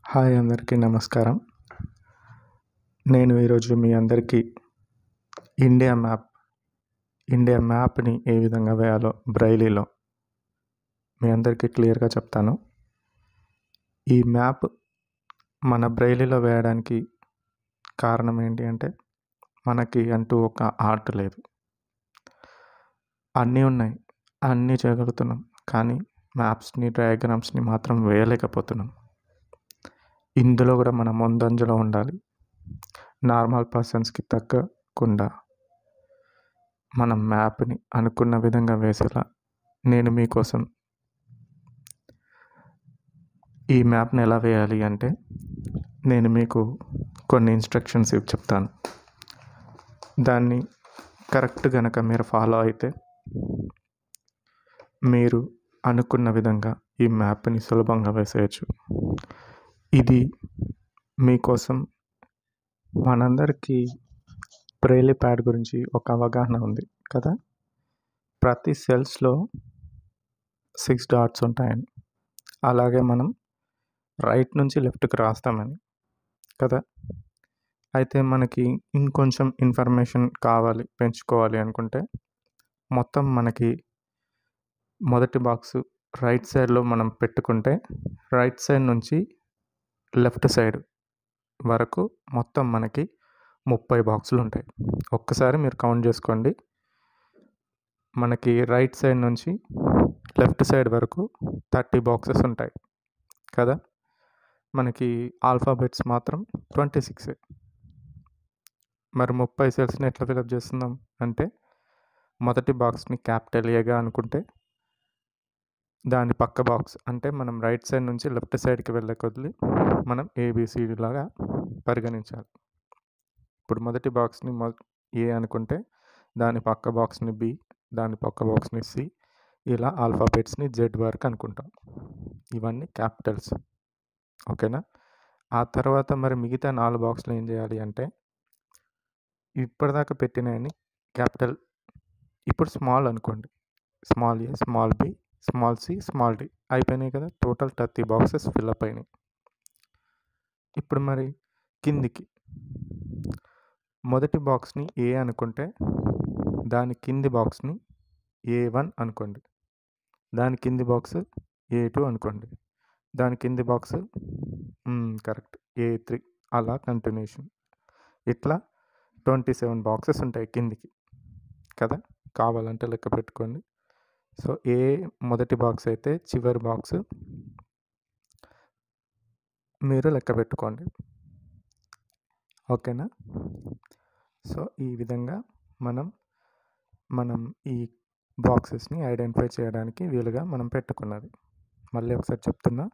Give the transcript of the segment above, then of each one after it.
Hi అందరికీ నమస్కారం. నేను ఈరోజు మీ అందరికీ ఇండియా మ్యాప్‌ని ఏ విధంగా వేయాలో బ్రైలీలో మీ అందరికీ క్లియర్‌గా చెప్తాను. ఈ మ్యాప్ మన బ్రైలీలో వేయడానికి కారణం ఏంటి అంటే, మనకి అంటూ ఒక ఆర్ట్ లేదు. అన్నీ ఉన్నాయి, అన్నీ చేయగలుగుతున్నాం. కానీ మ్యాప్స్‌ని, డయాగ్రామ్స్‌ని మాత్రం వేయలేకపోతున్నాం. ఇందులో కూడా మనం ముందంజలో ఉండాలి. నార్మల్ పర్సన్స్‌కి తగ్గకుండా మనం మ్యాప్‌ని అనుకున్న విధంగా వేసేలా నేను మీకోసం ఈ మ్యాప్‌ని ఎలా వేయాలి అంటే, నేను మీకు కొన్ని ఇన్స్ట్రక్షన్స్ చెప్తాను. దాన్ని కరెక్ట్ గనక మీరు ఫాలో అయితే మీరు అనుకున్న విధంగా ఈ మ్యాప్‌ని సులభంగా వేసేయచ్చు. ఇది మీకోసం మనందరికీ బ్రెయిలీ ప్యాడ్ గురించి ఒక అవగాహన ఉంది కదా. ప్రతి సెల్స్లో 6 డాట్స్ ఉంటాయని, అలాగే మనం రైట్ నుంచి లెఫ్ట్కి రాస్తామని కదా. అయితే మనకి ఇంకొంచెం ఇన్ఫర్మేషన్ కావాలి, పెంచుకోవాలి అనుకుంటే మొత్తం మనకి మొదటి బాక్స్ రైట్ సైడ్లో మనం పెట్టుకుంటే రైట్ సైడ్ నుంచి లెఫ్ట్ సైడ్ వరకు మొత్తం మనకి 30 బాక్సులు ఉంటాయి. ఒక్కసారి మీరు కౌంట్ చేసుకోండి. మనకి రైట్ సైడ్ నుంచి లెఫ్ట్ సైడ్ వరకు 30 బాక్సెస్ ఉంటాయి కదా. మనకి ఆల్ఫాబెట్స్ మాత్రం 26. మరి 30 సెల్స్ని ఎట్లా ఫిలప్ చేస్తున్నాం అంటే, మొదటి బాక్స్ని క్యాపిటల్ ఏగా అనుకుంటే దాని పక్క బాక్స్ అంటే మనం రైట్ సైడ్ నుంచి లెఫ్ట్ సైడ్కి వెళ్ళే కొద్దీ మనం ఏబిసిడి లాగా పరిగణించాలి. ఇప్పుడు మొదటి బాక్స్ని ఏ అనుకుంటే దాని పక్క బాక్స్ని బి, దాని పక్క బాక్స్ని సి, ఇలా ఆల్ఫాబెట్స్ని జెడ్ వరకు అనుకుంటాం. ఇవన్నీ క్యాపిటల్స్, ఓకేనా. ఆ తర్వాత మరి మిగతా 4 బాక్స్లు ఏం చేయాలి అంటే, ఇప్పటిదాకా పెట్టినవన్నీ క్యాపిటల్, ఇప్పుడు స్మాల్ అనుకోండి. Small A, small B, small C, small D అయిపోయినాయి కదా. టోటల్ 30 బాక్సెస్ ఫిల్అప్ అయినాయి. ఇప్పుడు మరి కిందికి మొదటి బాక్స్ని ఏ అనుకుంటే దాని కింది బాక్స్ని A1 అనుకోండి. దాని కింది బాక్స్ A2 అనుకోండి. దాని కింది బాక్స్ కరెక్ట్ A3, అలా కంటిన్యూషన్. ఇట్లా 27 బాక్సెస్ ఉంటాయి కిందికి కదా. కావాలంటే లెక్క పెట్టుకోండి. సో ఏ మొదటి బాక్స్ అయితే చివరి బాక్స్ మీరు లెక్క పెట్టుకోండి, ఓకేనా. సో ఈ విధంగా మనం ఈ బాక్సెస్ని ఐడెంటిఫై చేయడానికి వీలుగా మనం పెట్టుకున్నది. మళ్ళీ ఒకసారి చెప్తున్నా.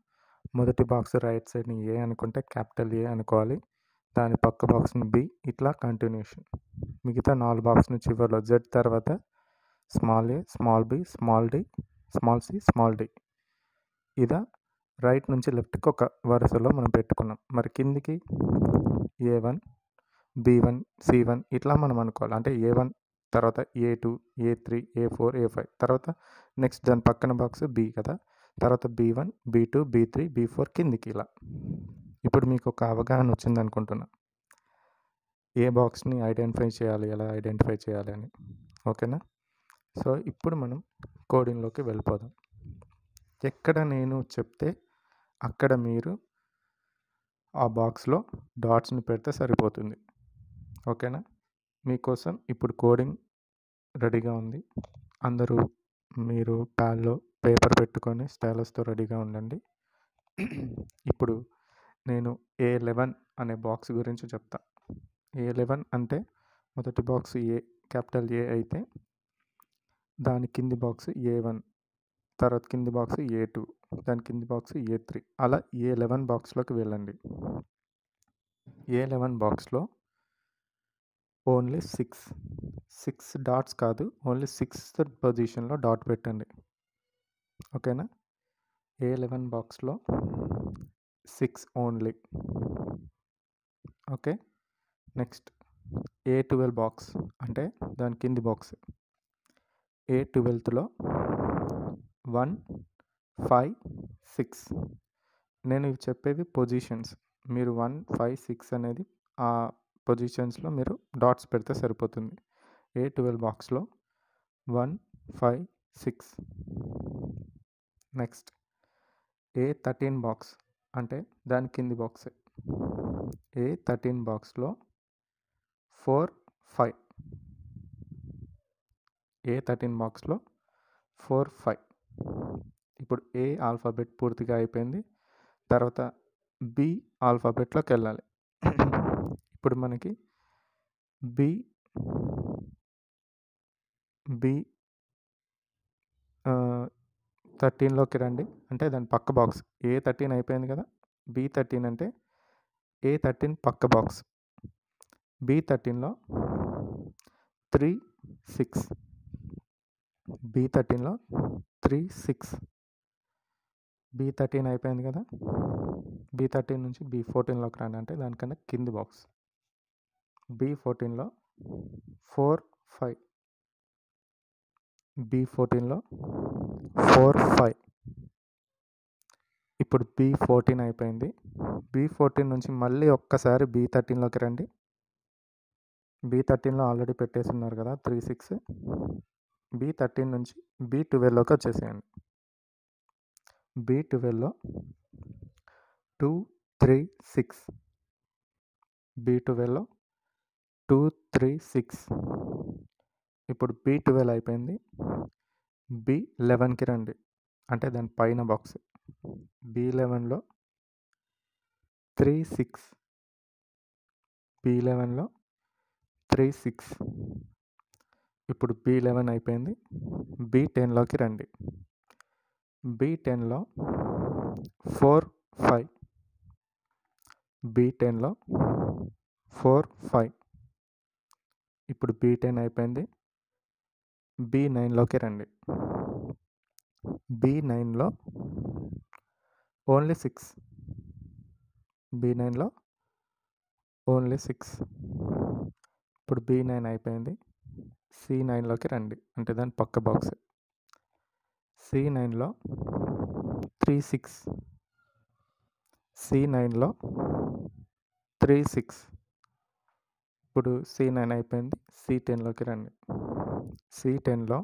మొదటి బాక్స్ రైట్ సైడ్ని ఏ అనుకుంటే క్యాపిటల్ ఏ అనుకోవాలి. దాని పక్క బాక్స్ని బి, ఇట్లా కంటిన్యూషన్. మిగతా 4 బాక్స్ని చివరిలో జెడ్ తర్వాత small A, small B, small D, small C, small D, ఇదా రైట్ నుంచి లెఫ్ట్కి ఒక వరుసలో మనం పెట్టుకున్నాం. మరి కిందికి A1, B1, C1 ఇట్లా మనం అనుకోవాలి. అంటే A1 తర్వాత A2, A3, A4, A5 తర్వాత నెక్స్ట్ దాని పక్కన బాక్స్ బి కదా. తర్వాత B1, B2, B3, B4 కిందికి ఇలా. ఇప్పుడు మీకు ఒక అవగాహన వచ్చింది అనుకుంటున్నా, ఏ బాక్స్ని ఐడెంటిఫై చేయాలి, ఎలా ఐడెంటిఫై చేయాలి అని, ఓకేనా. సో ఇప్పుడు మనం కోడింగ్లోకి వెళ్ళిపోదాం. ఎక్కడ నేను చెప్తే అక్కడ మీరు ఆ బాక్స్లో డాట్స్ని పెడితే సరిపోతుంది, ఓకేనా. మీకోసం ఇప్పుడు కోడింగ్ రెడీగా ఉంది. అందరూ మీరు ప్యాడ్లో పేపర్ పెట్టుకొని స్టైలస్తో రెడీగా ఉండండి. ఇప్పుడు నేను A11 అనే బాక్స్ గురించి చెప్తా. A11 అంటే మొదటి బాక్స్ ఏ, క్యాపిటల్ ఏ అయితే దాని కింది బాక్స్ A1, తర్వాత కింది బాక్స్ A2, దాని కింది బాక్స్ A3, అలా A11 బాక్స్లోకి వెళ్ళండి. A11 బాక్స్లో ఓన్లీ 6 డాట్స్ కాదు, ఓన్లీ 6th పొజిషన్లో డాట్ పెట్టండి, ఓకేనా. A11 బాక్స్లో 6 only, okay. Next A12 box అంటే దాని కింది బాక్స్. A12లో 1, 5, 6 నేను ఇవి చెప్పేవి పొజిషన్స్. మీరు 1, 5, 6 అనేది ఆ పొజిషన్స్‌లో మీరు డాట్స్ పెడితే సరిపోతుంది. A12 బాక్స్‌లో 1, 5, 6. నెక్స్ట్ A13 బాక్స్ అంటే దాని కింది బాక్సే. A13 బాక్స్‌లో 4, 5. A13 బాక్స్‌లో 4, 5. ఇప్పుడు ఏ ఆల్ఫాబెట్ పూర్తిగా అయిపోయింది. తర్వాత బి ఆల్ఫాబెట్లోకి వెళ్ళాలి. ఇప్పుడు మనకి బి బి 13లోకి రండి. అంటే దాని పక్క బాక్స్. A13 అయిపోయింది కదా. B13 అంటే A13 పక్క బాక్స్. B13లో 3, 6. B13లో 3, 6. B13 అయిపోయింది కదా. B13 నుంచి B14లోకి రండి. అంటే దానికన్నా కింది బాక్స్. B14లో 4, 5. B14లో 4, 5. ఇప్పుడు B14 అయిపోయింది. B14 నుంచి మళ్ళీ ఒక్కసారి B13లోకి రండి. B13లో ఆల్రెడీ పెట్టేసున్నారు కదా 3, 6. B13 నుంచి B12లోకి వచ్చేసేయండి. B12లో 2, 3, 6. B12లో 2, 3, 6. ఇప్పుడు B12 అయిపోయింది. B11కి రండి. అంటే దాని పైన బాక్స్. B11లో 3, 6. B11లో 3, 6. ఇప్పుడు B11 అయిపోయింది. B10లోకి రండి. B10లో 4, 5. B10లో 4, 5. ఇప్పుడు B10 అయిపోయింది. B9లోకి రండి. B9లో ఓన్లీ 6. B9లో ఓన్లీ 6. ఇప్పుడు B9 అయిపోయింది. C9లోకి రండి. అంటే దాని పక్క బాక్స్. C9లో 3, 6. C9లో 3, 6. ఇప్పుడు C9 అయిపోయింది. C10లోకి రండి. C10లో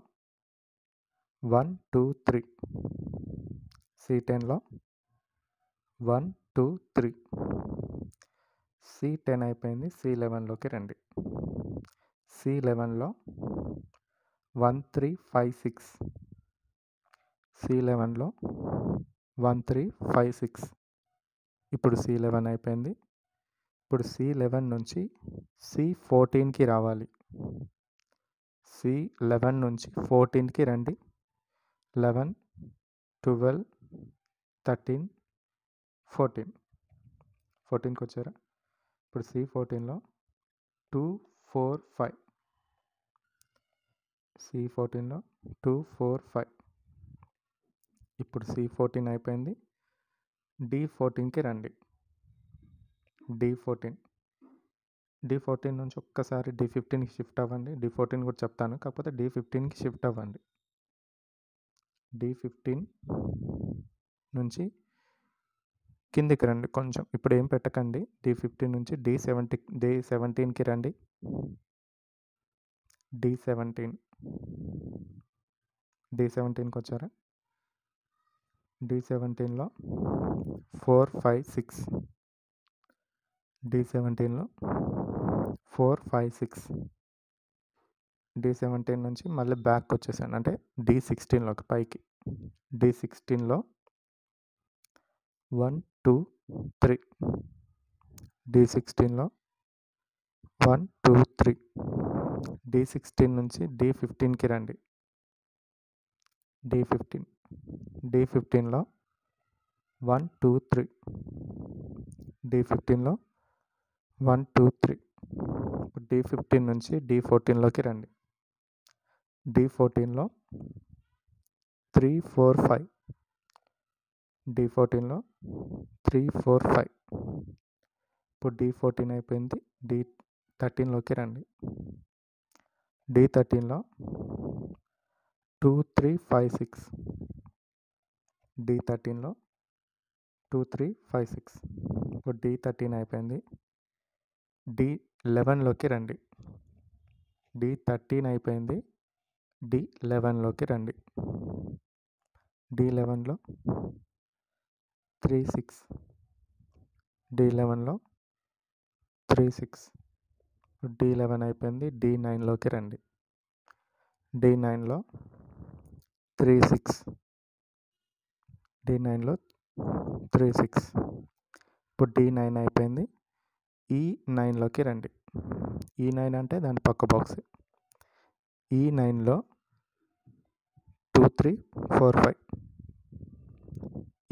1, 2, 3. C10లో 1, 2, 3. C10 అయిపోయింది. C11లోకి రండి. C11లో 1, 3, 5, 6. C11లో 1, 3, 5, 6. ఇప్పుడు C11 అయిపోయింది. ఇప్పుడు C11 నుంచి C14కి రావాలి. C11 నుంచి 14కి రండి. 11, 12, 13, 14. 14కి వచ్చారా. ఇప్పుడు C14లో 2, 4, 5. C14లో 2, 4, 5. ఇప్పుడు C14 అయిపోయింది. D14కి రండి. D14 నుంచి ఒక్కసారి D15కి షిఫ్ట్ అవ్వండి. D14 కూడా చెప్తాను. కాకపోతే D15కి షిఫ్ట్ అవ్వండి. D15 నుంచి కిందికి రండి కొంచెం. ఇప్పుడు ఏం పెట్టకండి. D15 నుంచి D17కి రండి. D17కి వచ్చారా. D17లో 4, 5, 6. D17లో 4, 5, 6. D17 నుంచి మళ్ళీ బ్యాక్ వచ్చేసాను. అంటే D16లోకి పైకి. D16లో 1, 2, 3. D16లో 1, 2, 3. D16 నుంచి D15కి రండి. D15లో 1, 2, 3. D15లో 1, 2, 3. D15 నుంచి D14లోకి రండి. D14లో 3, 4, 5. D14లో 3, 4, 5. ఇప్పుడు D14 అయిపోయింది. D13లోకి రండి. D13లో 2, 3, 5, 6. D13లో 2 3 5 6. ఇప్పుడు D13 అయిపోయింది. D11లోకి రండి. D13 అయిపోయింది. D11లోకి రండి. D11లో 3 6. D11లో 3 6. D11 అయిపోయింది. D9లోకి రండి. D9లో 3 6. D9లో 3 6. ఇప్పుడు D9 అయిపోయింది. E9లోకి రండి. E9 అంటే దాని పక్క బాక్స్. E9లో 2 3 4 5.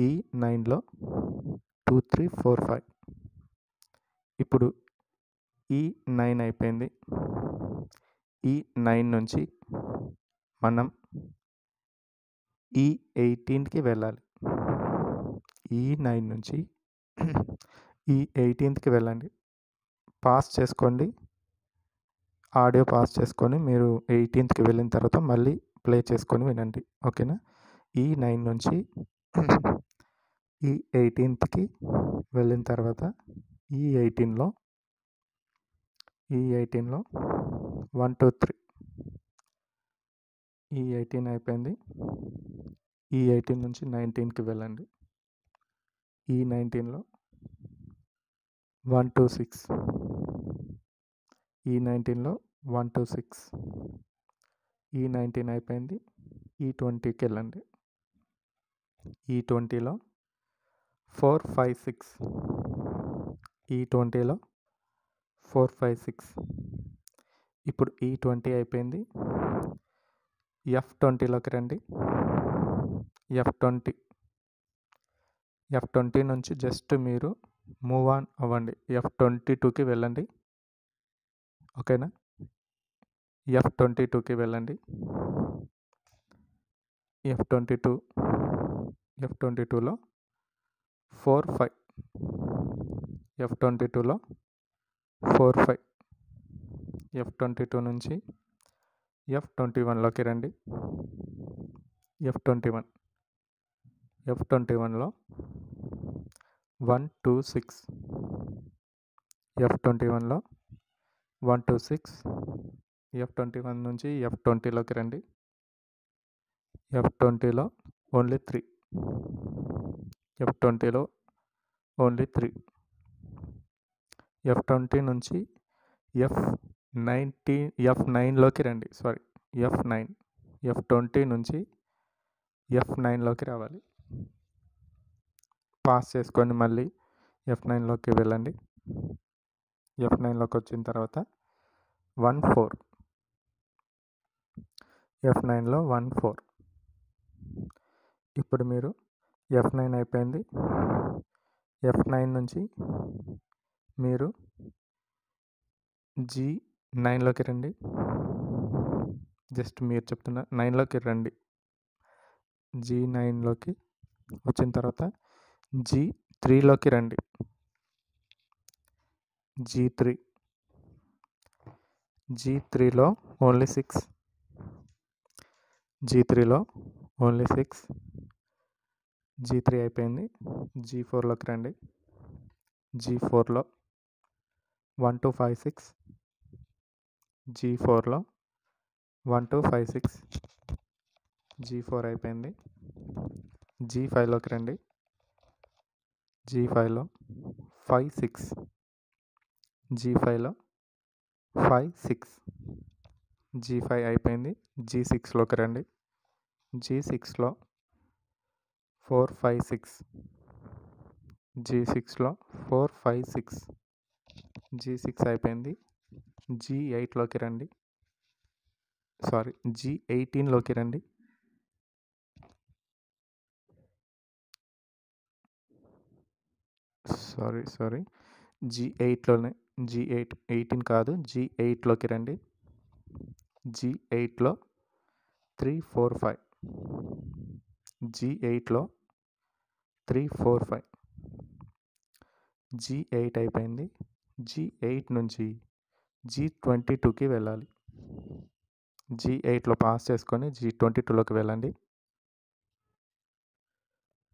E9లో 2 3 4 5. ఇప్పుడు E9 అయిపోయింది. E9 నుంచి మనం E18కి వెళ్ళాలి. E9 నుంచి E18కి వెళ్ళండి. పాస్ చేసుకోండి. ఆడియో పాస్ చేసుకొని మీరు 18కి వెళ్ళిన తర్వాత మళ్ళీ ప్లే చేసుకొని వినండి. ఓకేనా? E9 నుంచి E18కి వెళ్ళిన తర్వాత E18లో 1 2 3. E18 అయిపోయింది. E18 నుంచి 19కి వెళ్ళండి. E19లో 1 2 6. E19లో 1 2 6. E19 అయిపోయింది. E20కి వెళ్ళండి. E20లో 4 5 6. E20లో 4 5 6. ఇప్పుడు E20 అయిపోయింది. F20లోకి రండి. F20 నుంచి జస్ట్ మీరు మూవ్ ఆన్ అవ్వండి. F22కి వెళ్ళండి. ఓకేనా? F22కి వెళ్ళండి. F22లో 4 5. F22లో 4 5. F22 నుంచి F21లోకి రండి. F21లో 1 2 6. F21లో 1 2 6. F21 నుంచి F20లోకి రండి. F20లో ఓన్లీ 3. F20లో ఓన్లీ 3. F20 నుంచి F9లోకి రండి. F9. F20 నుంచి F9లోకి రావాలి. పాస్ చేసుకొని మళ్ళీ F9లోకి వెళ్ళండి. F9లోకి వచ్చిన తర్వాత 1 4. F9లో 1 4. ఇప్పుడు మీరు F9 అయిపోయింది. F9 నుంచి మీరు G9లోకి రండి. జస్ట్ మీరు చెప్తున్న 9లోకి రండి. G9లోకి వచ్చిన తర్వాత G3లోకి రండి. G3లో ఓన్లీ 6. G3లో ఓన్లీ 6. G3 అయిపోయింది. G4లోకి రండి. G4లో 1 2 5 6. G4లో 1 2 5 6. G4 అయిపోయింది. G5లోకి రండి. G5లో 5 6. G5లో 5 6. G5 అయిపోయింది. G6లోకి రండి. G6లో 4 5 6. G6లో 4 5 6. G6 అయిపోయింది. G8లోకి రండి. G18లోకి రండి. G8లోనే. G8 18 కాదు. G8లోకి రండి. G8లో 3 4 5. G8లో 3 4 5. G8 అయిపోయింది. G8 నుంచి G22కి వెళ్ళాలి. G8లో పాస్ చేసుకొని G22లోకి వెళ్ళండి.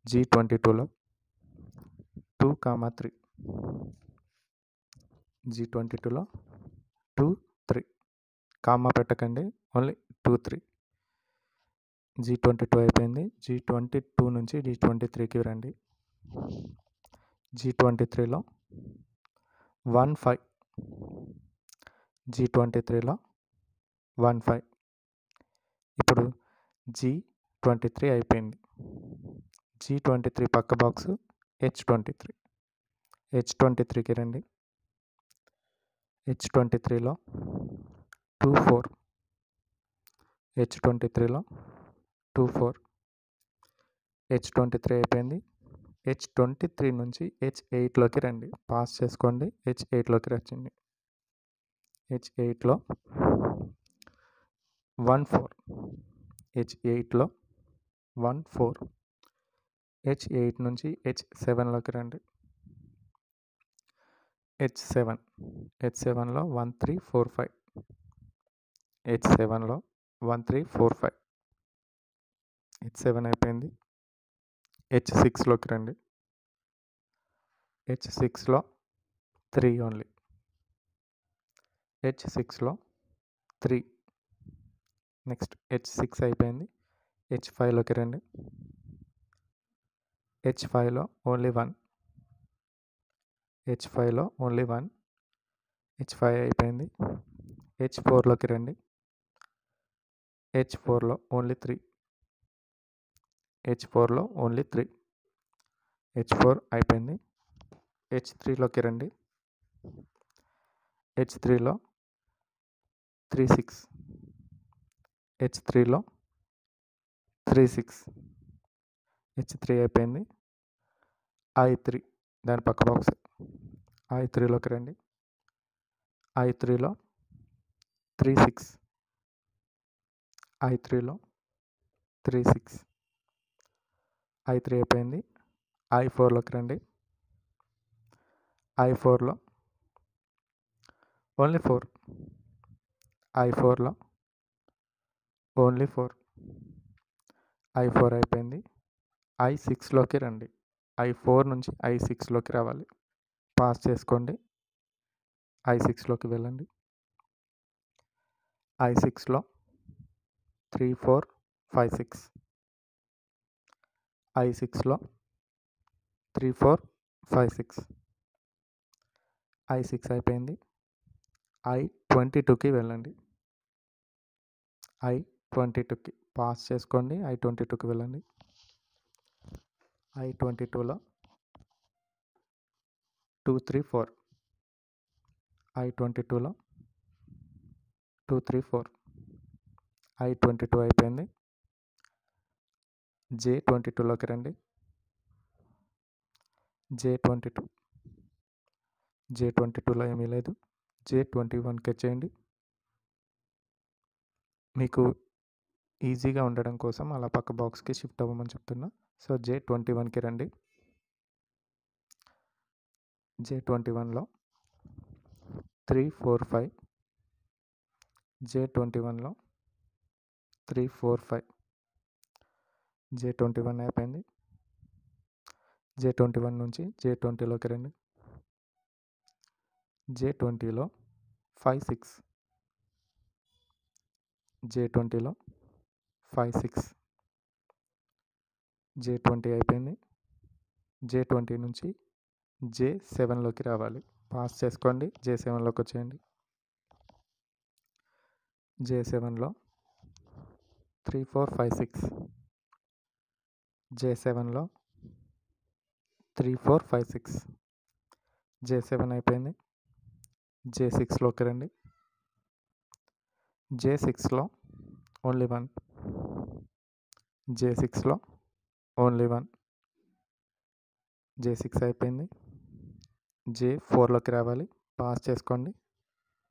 G22లో 2, 3. G22లో 2, 3. కామా పెట్టకండి, ఓన్లీ 2, 3. G22 అయిపోయింది. G22 నుంచి G23కి రండి. G23లో 1, 5. G23లో 1, 5. ఇప్పుడు G23 అయిపోయింది. G23 పక్క బాక్స్ H23. H23కి రండి. H23లో 2, 4. H23లో 2, 4. H23 అయిపోయింది. H23 నుంచి H8లోకి రండి. పాస్ చేసుకోండి. H8లోకి వచ్చింది. H8లో 1, 4. H8లో 1, 4. H8 నుంచి H7లోకి రండి. H7లో 1, 3, 4, 5. H7లో 1, 3, 4, 5. H7 అయిపోయింది. H6లోకి రండి. H6లో 3 ఓన్లీ. H6లో 3. నెక్స్ట్ H6 అయిపోయింది. H5లోకి రండి. H5లో ఓన్లీ 1. H5లో ఓన్లీ 1. H5 అయిపోయింది. H4లోకి రండి. H4లో ఓన్లీ 3. H4లో ఓన్లీ 3. H4 అయిపోయింది. H3లోకి రండి. H3లో 3, 6. H3లో 3, 6. H3 అయిపోయింది. I3 దాని పక్క బాక్స్. I3లోకి రండి. I3లో 3, 6. I3లో 3, 6. I3 అయిపోయింది. I4లోకి రండి. I4లో ఓన్లీ 4. I4లో ఓన్లీ 4. I4 అయిపోయింది. I6లోకి రండి. I4 నుంచి I6లోకి రావాలి. పాస్ చేసుకోండి. I6లోకి వెళ్ళండి. I6లో 3, 4, 5, 6. I6లో 3, 4, 5, 6. I6 అయిపోయింది. I22కి వెళ్ళండి. I22కి పాస్ చేసుకోండి. I22కి వెళ్ళండి. I22లో 2, 3, 4. I22లో 2, 3, 4. I22 అయిపోయింది. J22లోకి రండి. J22. J22లో ఏమీ లేదు. J21కి వచ్చేయండి. మీకు ఈజీగా ఉండడం కోసం అలా పక్క బాక్స్కి షిఫ్ట్ అవ్వమని చెప్తున్నా. సో J21కి రండి. J21లో 3, 4, 5. J21లో 3, 4, 5. J21 అయిపోయింది. J21 నుంచి J20లోకి రండి. J20లో 5, 6. J20లో 5, 6. J20 అయిపోయింది. J20 నుంచి J7లోకి రావాలి. పాస్ చేసుకోండి. J7లోకి వచ్చేయండి. J7లో 3, 4, 5, 6. J7లో 3, 4, 5, 6. J7 అయిపోయింది. J6లోకి రండి. J6లో ఓన్లీ 1. J6లో ఓన్లీ 1. J6 అయిపోయింది. J4లోకి రావాలి. పాస్ చేసుకోండి.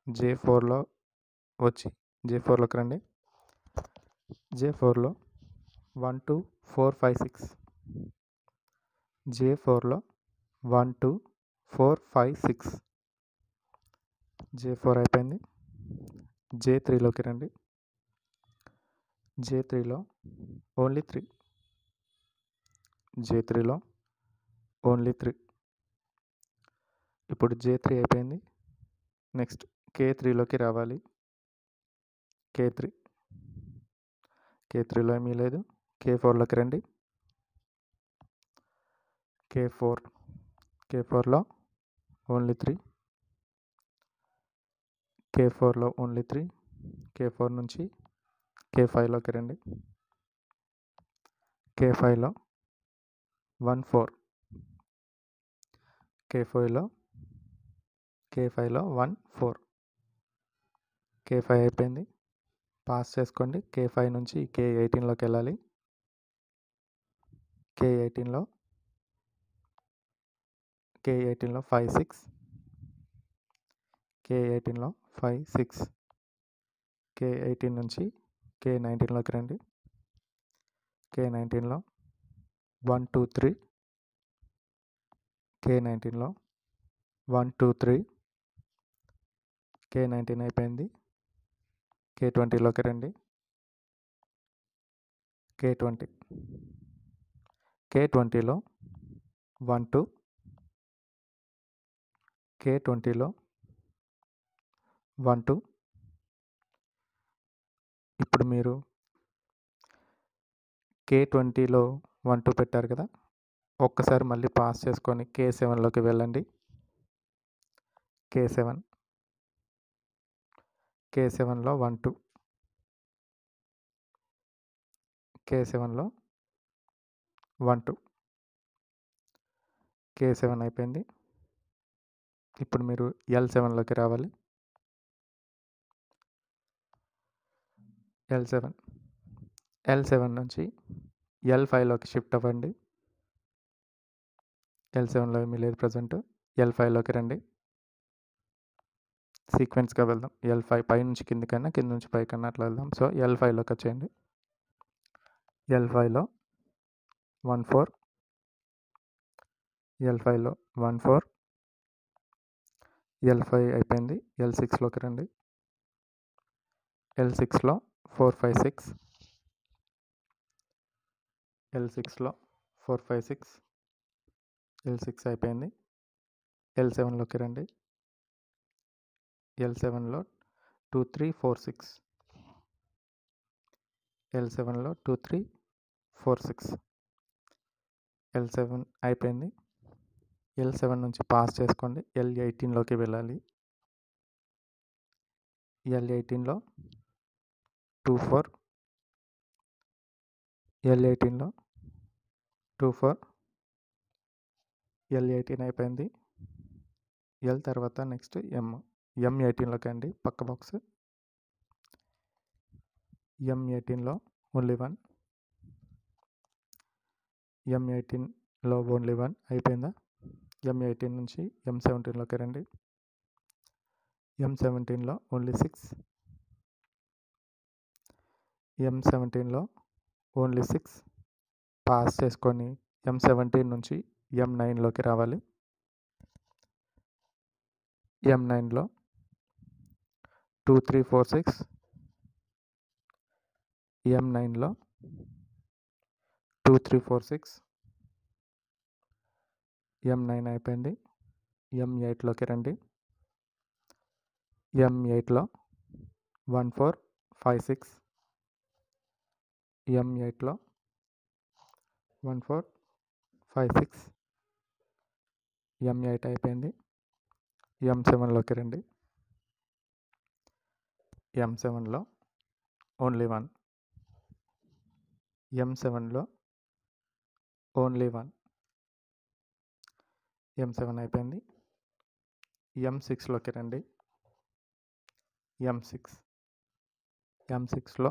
J4లో వచ్చి J4లోకి రండి. J4లో 1, 2, 4, 5, 6. J4లో 1, 2, 4, 5, 6. J4 అయిపోయింది. J3లోకి రండి. J3లో ఓన్లీ 3. J3లో ఓన్లీ 3. ఇప్పుడు J3 అయిపోయింది. నెక్స్ట్ K3లోకి రావాలి. K3లో ఏమీ లేదు. K4లోకి రండి. K4లో ఓన్లీ 3. K4లో ఓన్లీ 3. K4 నుంచి K5లోకి రండి. K5లో 1 4. K5లో 1 4. K5 అయిపోయింది. పాస్ చేసుకోండి. K5 నుంచి K18లోకి వెళ్ళాలి. K18లో 5 6. K18లో 5 6. K18 నుంచి K19లోకి రండి. K19లో 1 2 3. K19లో 1 2 3. K19 అయిపోయింది. K20లోకి రండి. K20లో 1 2. K20లో 1 2. ఇప్పుడు మీరు K20లో 1 2 పెట్టారు కదా, ఒక్కసారి మళ్ళీ పాస్ చేసుకొని K7లోకి వెళ్ళండి. K7లో 1 2. K7లో 1 2. K7 అయిపోయింది. ఇప్పుడు మీరు L7లోకి రావాలి. L7 నుంచి L5లోకి షిఫ్ట్ అవ్వండి. L7లో ఏమీ లేదు ప్రజెంట్. L5లోకి రండి. సీక్వెన్స్గా వెళ్దాం. L5 పై నుంచి కిందికన్నా, కింద నుంచి పైకన్నా అట్లా వెళ్దాం. సో L5లోకి వచ్చేయండి. L5లో 1 4. L5లో 1 4. L5 అయిపోయింది. L6లోకి రండి. L6లో 4 5 6. L6లో 4 5 6. L6 అయిపోయింది. L7లోకి రండి. L7లో 2 3 4 6. L7లో 2 3 4 6. L7 అయిపోయింది. L7 నుంచి పాస్ చేసుకోండి. L18లోకి వెళ్ళాలి. L18లో 2 4. L18లో 2 4. L18 అయిపోయింది. L తర్వాత నెక్స్ట్ M18లోకి అండి, పక్క బాక్స్. M18లో ఓన్లీ 1. M18లో ఓన్లీ 1 అయిపోయిందా? M18 నుంచి M17లోకి రండి. M17లో ఓన్లీ 6. M17లో ఓన్లీ 6. పాస్ చేసుకొని M17 నుంచి M9లోకి రావాలి. M9లో 2 3 4 6. M9లో 2 3 4 6. M9 అయిపోయింది. M8లోకి రండి. M8లో 1 4 5 6. M8లో 1 4 5 6. M8 అయిపోయింది. M7లోకి రండి. M7లో ఓన్లీ 1. M7లో ఓన్లీ 1. M7 అయిపోయింది. M6లోకి రండి. M6లో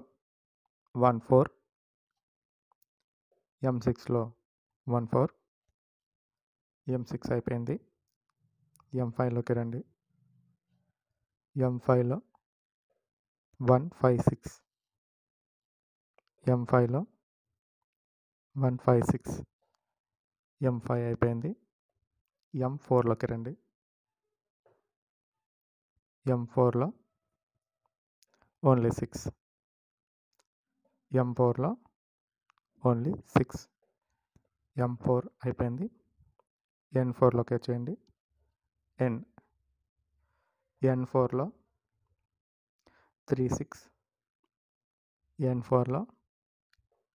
1 4. M6లో 1 4. M6 అయిపోయింది. M5లోకి రండి. M5లో 1 5 6. M5లో 1 5 6. M5 అయిపోయింది. M4లోకి రండి. M4లో ఓన్లీ 6. M4లో ఓన్లీ 6. M4 అయిపోయింది. N4లోకి వచ్చేయండి. ఎన్, N4లో 36, N4లో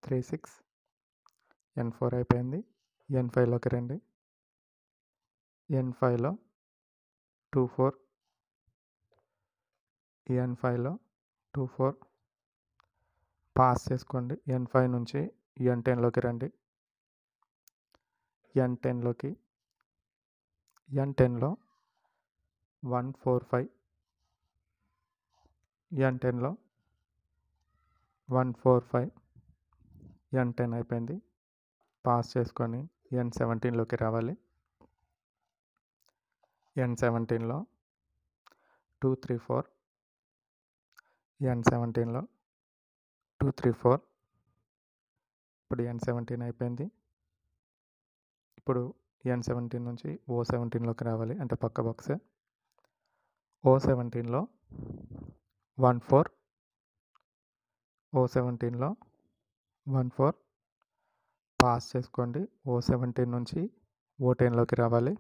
36, N4 అయిపోయింది. N5లోకి రండి. N5లో 24, N5లో 24 పాస్ చేసుకోండి. N5 నుంచి N10లోకి రండి. N10లోకి N10లో 145, N10లో 145, N10 అయిపోయింది. పాస్ చేసుకొని N17లోకి రావాలి. N17లో 234, N17లో 234. ఇప్పుడు N17 అయిపోయింది. ఇప్పుడు N17 నుంచి O17లోకి రావాలి, అంటే పక్క బాక్స్. O17లో 14, O17లో 14 పాస్ చేసుకోండి. O17 నుంచి O10లోకి రావాలి.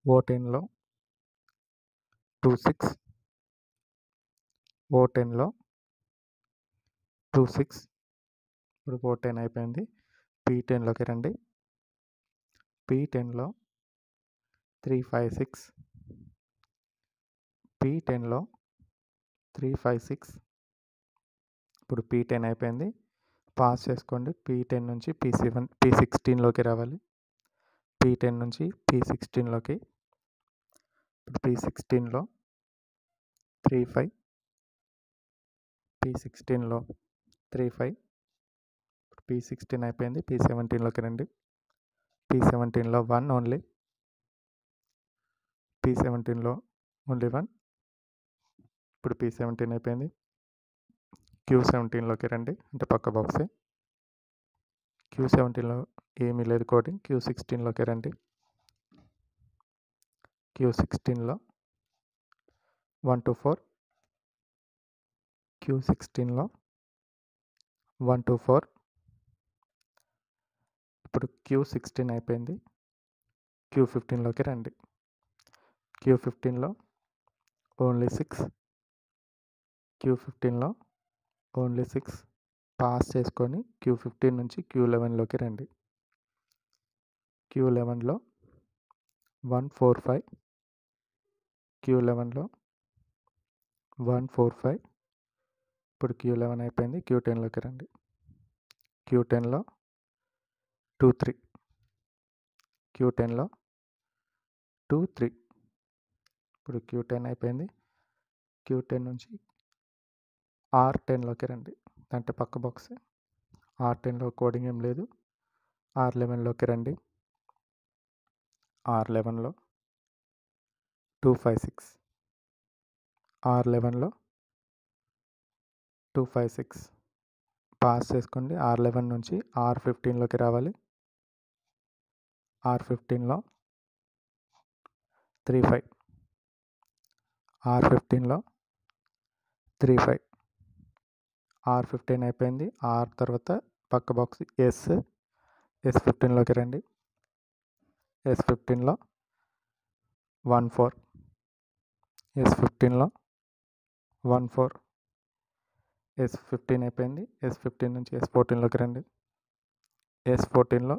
O10లో 26, O10లో 26. ఇప్పుడు O10 అయిపోయింది. P10లోకి రండి. P10లో 356, P10లో 356. ఇప్పుడు P10 అయిపోయింది. పాస్ చేసుకోండి. P10 నుంచి P16లోకి రావాలి. P10 నుంచి P16లోకి. ఇప్పుడు P16లో 35, P16లో 35. ఇప్పుడు P16 అయిపోయింది. P17లోకి రండి. P17లో 1 ఓన్లీ. P17లో ఓన్లీ 1. ఇప్పుడు P17 అయిపోయింది. Q17లోకి రండి, అంటే పక్క బాక్సే. Q17లో ఏమీ లేదు కోడింగ్. Q16లోకి రండి. Q16లో 124, Q16లో 124. ఇప్పుడు Q16 అయిపోయింది. Q15లోకి రండి. Q15లో ఓన్లీ 6, Q15లో ఓన్లీ 6 పాస్ చేసుకొని Q15 నుంచి Q11లోకి రండి. Q11లో 145, Q11లో 145. ఇప్పుడు Q11 అయిపోయింది. Q10లోకి రండి. Q10లో 23, Q10లో 23. ఇప్పుడు Q10 అయిపోయింది. Q10 నుంచి R10లోకి రండి, అంటే పక్క బాక్స్. R10లో కోడింగ్ ఏం లేదు. R11లోకి రండి. R11లో 256, R11లో 256 పాస్ చేసుకోండి. R11 నుంచి R15లోకి రావాలి. R15లో 35, R15లో 35. R15 అయిపోయింది. R తర్వాత పక్క బాక్స్ S15లోకి రండి. S15లో 14, S15లో 14. S15 అయిపోయింది. S15 నుంచి S14లోకి రండి. S14లో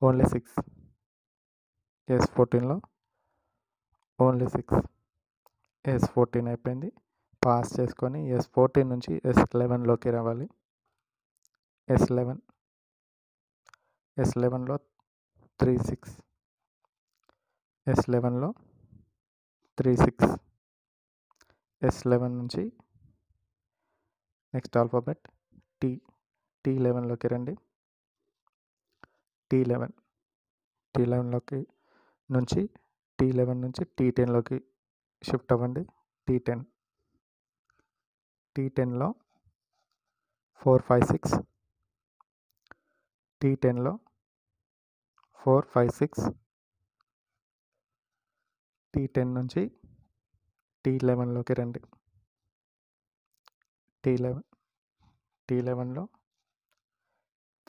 ఓన్లీ 6, S14లో ఓన్లీ 6. S14 అయిపోయింది. పాస్ చేసుకొని S14 నుంచి S11లోకి రావాలి. S11లో 36, S11లో 36. S11 నుంచి నెక్స్ట్ ఆల్ఫాబెట్ T11లోకి రండి. T11లోకి నుంచి T11 నుంచి T10లోకి షిఫ్ట్ అవ్వండి. T10లో 456, T10లో 456. T10 నుంచి T11లోకి రండి. T11లో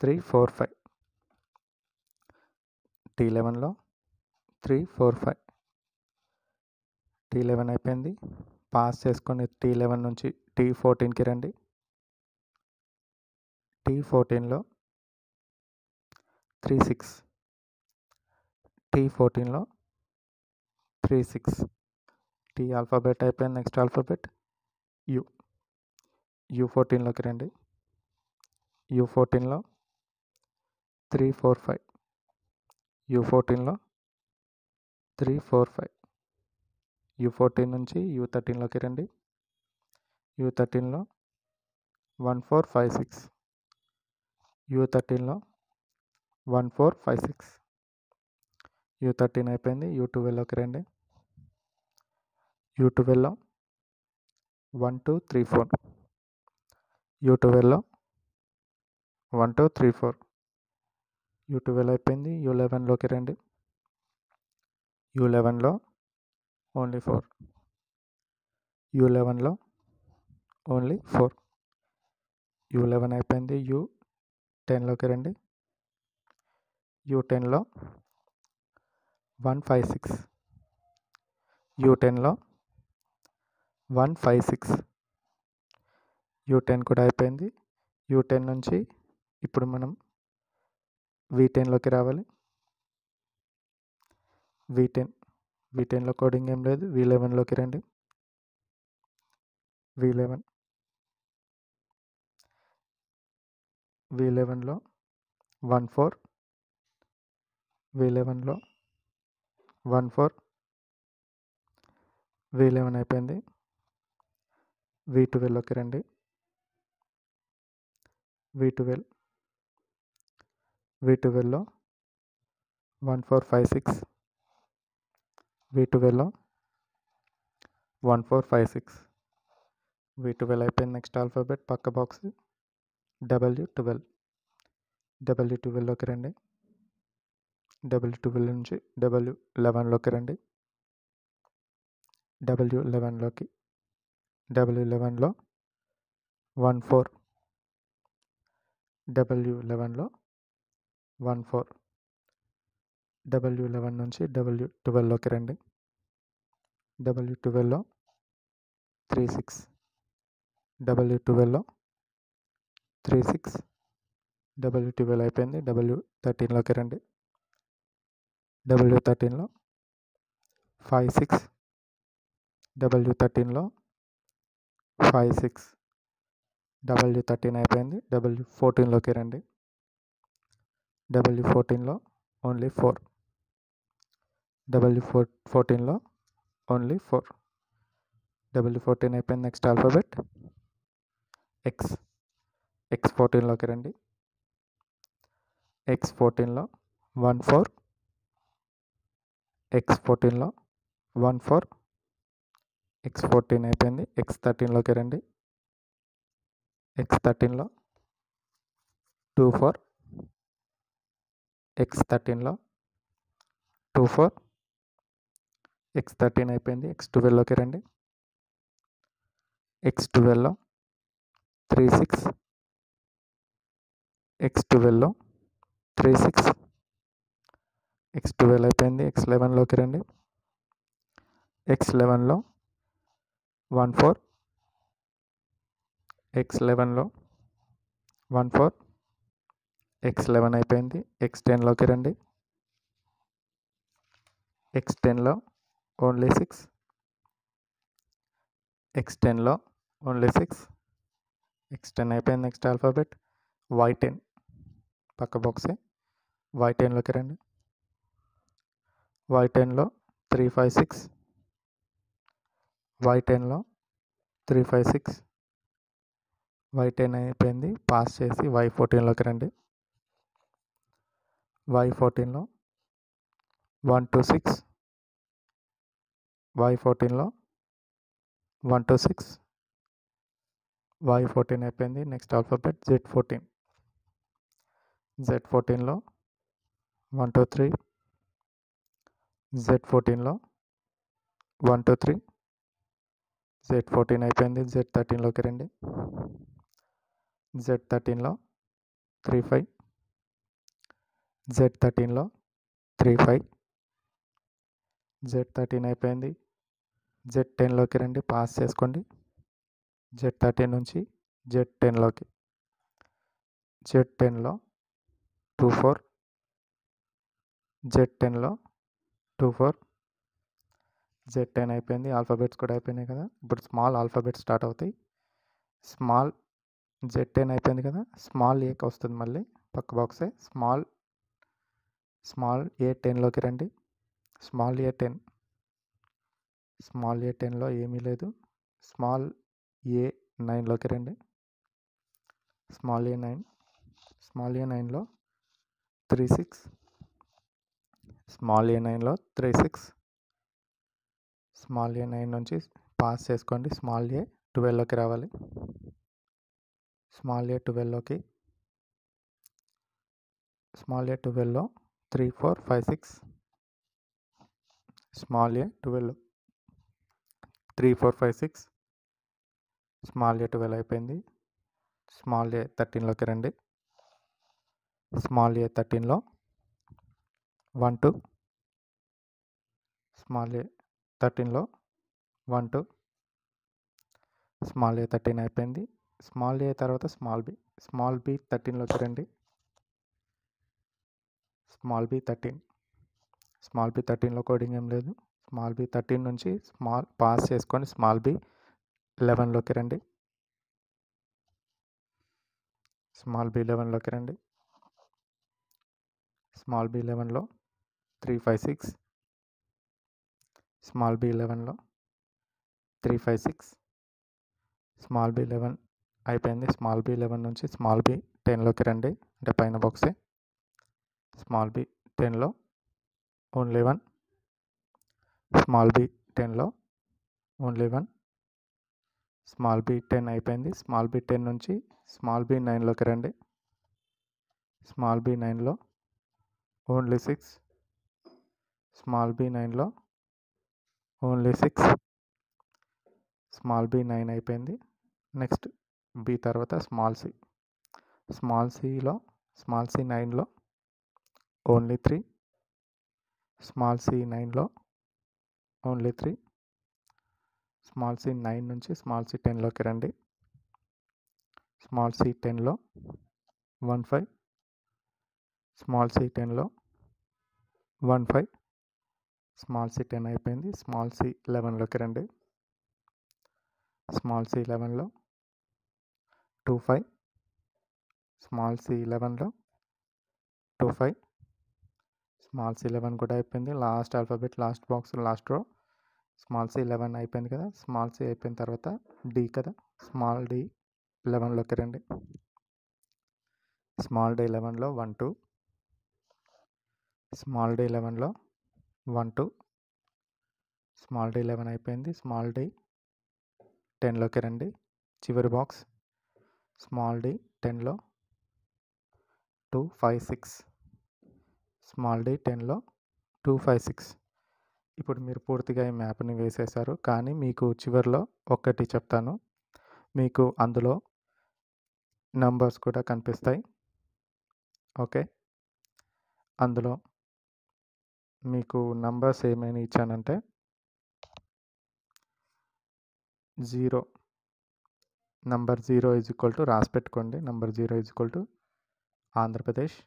345, T11లో 3 4 5. T11 అయిపోయింది. పాస్ చేసుకొని T11 నుంచి T14కి రండి. T14లో 3 6. T14లో 3 6. T ఆల్ఫాబెట్ అయిపోయింది. Next alphabet U. U14లోకి రండి. U14లో 3 4 5. U14లో 3 4 5. U14 నుంచి U13లోకి రండి. U13లో 1 4 5 6. U13లో 1 4 5 6. U13 అయిపోయింది. U12లోకి రండి. U12లో 1 2 3 4. U12లో 1 2 3 4. U12 అయిపోయింది. U11లోకి రండి. U11లో ఓన్లీ 4. U11లో ఓన్లీ 4. U11 అయిపోయింది. U10లోకి రండి. U10లో 1 5 6. U10లో 1 5 6. U10 కూడా అయిపోయింది. U10 నుంచి ఇప్పుడు మనం V10లోకి రావాలి. V10లో కోడింగ్ ఏం లేదు. V11లోకి రండి. V11లో 1 4. V11లో 1 4. V11 అయిపోయింది. V12లోకి రండి. V12లో 1 4 5 6. V12లో 1 4 5 6. V12 అయిపోయింది. నెక్స్ట్ ఆల్ఫాబెట్ పక్క బాక్స్ W12. W12లోకి రండి. W12 నుంచి W11లోకి రండి. W11లోకి W11లో 1 4. W11లో 1 4. W11 నుంచి W12లోకి రండి. W12లో 3 6. W12లో 3 6. W12 అయిపోయింది. W13లోకి రండి. W13లో 5 6. W13లో 5 6. W13 అయిపోయింది. W14లోకి రండి. W14లో ఓన్లీ 4. W14లో ఓన్లీ 4. W14 అయిపోయింది. Next alphabet X. X14లోకి రండి. X14లో 1 4. X14లో 1 4. X14 అయిపోయింది. X13లోకి రండి. X13లో 2 4. X13లో 2 4. X13 అయిపోయింది. X12లోకి రండి. X12లో 3 6. X12లో 3 6. X12 అయిపోయింది. X11లోకి రండి. X11లో 1 4. X11లో 1 4. X11 అయిపోయింది. X10లోకి రండి. X10లో ఓన్లీ 6. X10లో ఓన్లీ 6. X10 అయిపోయింది. Next alphabet Y10. పక్క బాక్సే Y10లోకి రండి. Y10లో 3 5 6. Y10లో 3 5 6. Y10 అయిపోయింది. పాస్ చేసి Y14లోకి రండి. Y14లో 1 2 6. Y14లో 1 2 6. Y14 అయిపోయింది. Next alphabet Z14. Z14లో 1 2 3. Z14లో 1 2 3. Z14 అయిపోయింది. Z13లోకి రండి. Z13లో 3 5. Z13లో 3 5. Z13 అయిపోయింది. Z10లోకి రండి, పాస్ చేసుకోండి. Z13 నుంచి Z10లోకి. Z10లో 24, Z10లో 24, Z10 అయిపోయింది. ఆల్ఫాబెట్స్ కూడా అయిపోయినాయి కదా. ఇప్పుడు స్మాల్ ఆల్ఫాబెట్స్ స్టార్ట్ అవుతాయి. స్మాల్ Z10 అయిపోయింది కదా, స్మాల్ ఏకి వస్తుంది మళ్ళీ పక్క బాక్సే. స్మాల్ A10లోకి రండి. స్మాల్ A10లో ఏమీ లేదు. స్మాల్ A9లోకి రండి. స్మాల్ A9లో 36, స్మాల్ A9లో 36. స్మాల్ A9 నుంచి పాస్ చేసుకోండి. స్మాల్ A12లోకి రావాలి. స్మాల్ A12లోకి, స్మాల్ A12లో 3, 4, 5, 6. స్మాల్ A12లో 3, 4, 5, 6. స్మాల్ A12 అయిపోయింది. స్మాల్ A13లోకి రండి. స్మాల్ A13లో 1, 2. స్మాల్ A13లో 1, 2. స్మాల్ A13 అయిపోయింది. స్మాల్ A తర్వాత స్మాల్ B13లోకి రండి. స్మాల్ B13లో కోడింగ్ ఏం లేదు. స్మాల్ B13 నుంచి పాస్ చేసుకొని స్మాల్ B11లోకి రండి. స్మాల్ B11లోకి రండి. స్మాల్ B11లో 3, 5, 6. స్మాల్ B11లో 3, 5, 6. స్మాల్ B11 అయిపోయింది. స్మాల్ B11 నుంచి స్మాల్ B10లోకి రండి, అంటే పైన బాక్సే. స్మాల్ B10లో ఓన్లీ 1. స్మాల్ B10లో ఓన్లీ 1. స్మాల్ B10 అయిపోయింది. స్మాల్ B10 నుంచి స్మాల్ B9లోకి రండి. స్మాల్ B9లో ఓన్లీ 6. స్మాల్ B9లో ఓన్లీ 6. స్మాల్ B9 అయిపోయింది. నెక్స్ట్ B తర్వాత స్మాల్ C. స్మాల్ C9లో ఓన్లీ 3. స్మాల్ C9లో ఓన్లీ 3. స్మాల్ C9 నుంచి స్మాల్ C10లోకి రండి. స్మాల్ C10లో 1, 5. స్మాల్ C10లో 1, 5. స్మాల్ C10 అయిపోయింది. స్మాల్ C11లోకి రండి. స్మాల్ C11లో 2, 5. స్మాల్ C11లో 2, 5. స్మాల్ C11 కూడా అయిపోయింది. Last alphabet, last box, last రో. స్మాల్ C11 అయిపోయింది కదా. స్మాల్ C అయిపోయిన తర్వాత D కదా. స్మాల్ D11లోకి రండి. స్మాల్ D11లో 1, 2. స్మాల్ D11లో 1, 2. స్మాల్ D11 అయిపోయింది. స్మాల్ D10లోకి రండి, చివరి బాక్స్. స్మాల్ D10లో 2, 5, 6. స్మాల్ D10లో 2, 5, 6. ఇప్పుడు మీరు పూర్తిగా ఈ మ్యాప్ని వేసేశారు, కానీ మీకు చివరిలో ఒక్కటి చెప్తాను. మీకు అందులో నంబర్స్ కూడా కనిపిస్తాయి. ఓకే, అందులో మీకు నంబర్స్ ఏమైనా ఇచ్చానంటే 0, నంబర్ 0 ఈజ్ ఈక్వల్ టు రాసి పెట్టుకోండి. Number 0 is equal to Andhra Pradesh.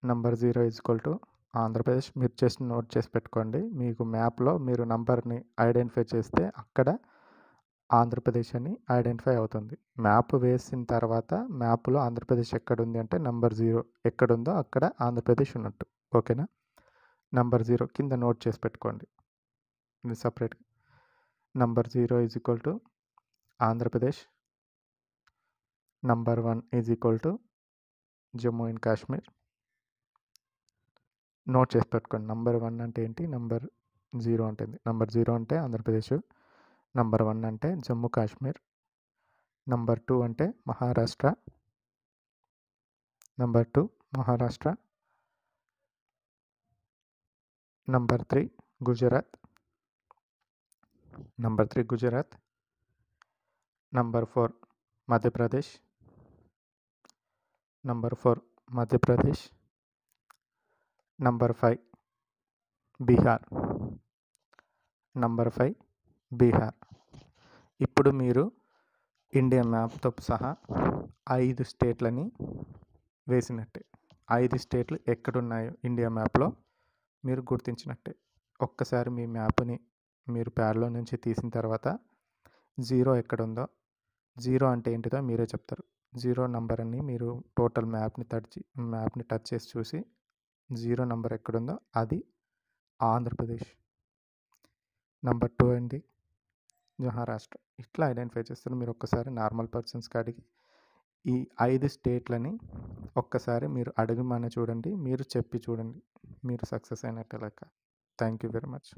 Number 0 is equal to Andhra Pradesh. మీరు జస్ట్ నోట్ చేసి పెట్టుకోండి. మీకు మ్యాప్లో మీరు నంబర్ని ఐడెంటిఫై చేస్తే అక్కడ ఆంధ్రప్రదేశ్ అని ఐడెంటిఫై అవుతుంది. మ్యాప్ వేసిన తర్వాత మ్యాప్లో ఆంధ్రప్రదేశ్ ఎక్కడుంది అంటే నంబర్ 0 ఎక్కడుందో అక్కడ ఆంధ్రప్రదేశ్ ఉన్నట్టు. ఓకేనా. నంబర్ 0 కింద నోట్ చేసి పెట్టుకోండి ఇది సపరేట్గా. Number 0 is equal to Andhra Pradesh. Number 1 is equal to Jammu and Kashmir. Note చేసి పెట్టుకోండి. నంబర్ 1 అంటే ఏంటి, నంబర్ 0 అంటే నంబర్ 0 అంటే ఆంధ్రప్రదేశ్, నంబర్ 1 అంటే జమ్మూ కాశ్మీర్, నంబర్ 2 అంటే Maharashtra, number 2 Maharashtra, number 3 Gujarat, number 3 Gujarat, number 4 Madhya Pradesh, number 4 Madhya Pradesh, number 5 Bihar. Number 5 Bihar. ఇప్పుడు మీరు ఇండియా మ్యాప్తో సహా 5 స్టేట్లని వేసినట్టే. 5 స్టేట్లు ఎక్కడున్నాయో ఇండియా మ్యాప్లో మీరు గుర్తించినట్టే. ఒక్కసారి మీ మ్యాప్ని మీరు ప్యాడ్లో నుంచి తీసిన తర్వాత 0 ఎక్కడుందో, 0 అంటే ఏంటిదో మీరే చెప్తారు. 0 నంబర్ అని మీరు టోటల్ మ్యాప్ని టచ్ చేసి చూసి 0 నంబర్ ఎక్కడుందో అది ఆంధ్రప్రదేశ్. నంబర్ 2 ఏంటి? మహారాష్ట్ర. ఇట్లా ఐడెంటిఫై చేస్తారు. మీరు ఒక్కసారి నార్మల్ పర్సన్స్కి అడిగి ఈ 5 స్టేట్లని ఒక్కసారి మీరు అడగమని చూడండి, మీరు చెప్పి చూడండి, మీరు సక్సెస్ అయినట్టే లెక్క. Thank you very much.